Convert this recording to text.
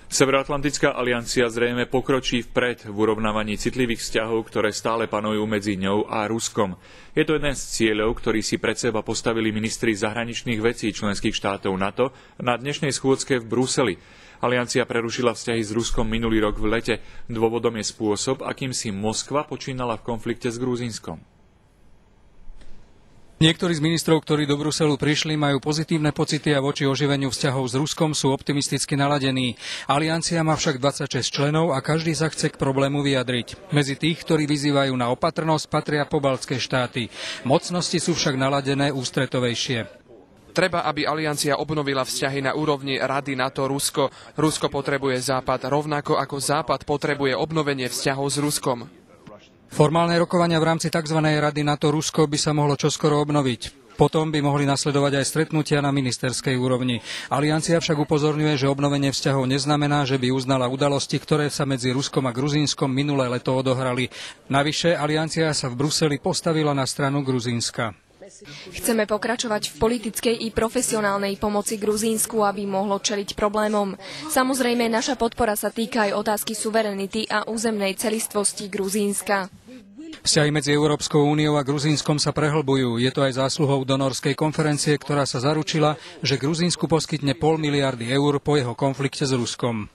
Severoatlantická aliancia zrejme pokročí vpred v urovnávaní citlivých vzťahov, ktoré stále panujú medzi ňou a Ruskom. Je to jeden z cieľov, ktorý si pred seba postavili ministri zahraničných vecí členských štátov NATO na dnešnej schôdzke v Bruseli. Aliancia prerušila vzťahy s Ruskom minulý rok v lete. Dôvodom je spôsob, akým si Moskva počínala v konflikte s Gruzínskom. Niektorí z ministrov, ktorí do Bruselu prišli, majú pozitívne pocity a voči oživeniu vzťahov s Ruskom sú optimisticky naladení. Aliancia má však 26 členov a každý sa chce k problému vyjadriť. Medzi tých, ktorí vyzývajú na opatrnosť, patria pobaltské štáty. Mocnosti sú však naladené ústretovejšie. Treba, aby aliancia obnovila vzťahy na úrovni Rady NATO-Rusko. Rusko potrebuje Západ rovnako ako Západ potrebuje obnovenie vzťahov s Ruskom. Formálne rokovania v rámci tzv. Rady NATO-Rusko by sa mohlo čoskoro obnoviť. Potom by mohli nasledovať aj stretnutia na ministerskej úrovni. Aliancia však upozorňuje, že obnovenie vzťahov neznamená, že by uznala udalosti, ktoré sa medzi Ruskom a Gruzínskom minulé leto odohrali. Navyše, aliancia sa v Bruseli postavila na stranu Gruzínska. Chceme pokračovať v politickej i profesionálnej pomoci Gruzínsku, aby mohlo čeliť problémom. Samozrejme, naša podpora sa týka aj otázky suverenity a územnej celistvosti Gruzínska. Vzťahy medzi Európskou úniou a Gruzínskom sa prehlbujú. Je to aj zásluhou donorskej konferencie, ktorá sa zaručila, že Gruzínsku poskytne 500 miliardy eur po jeho konflikte s Ruskom.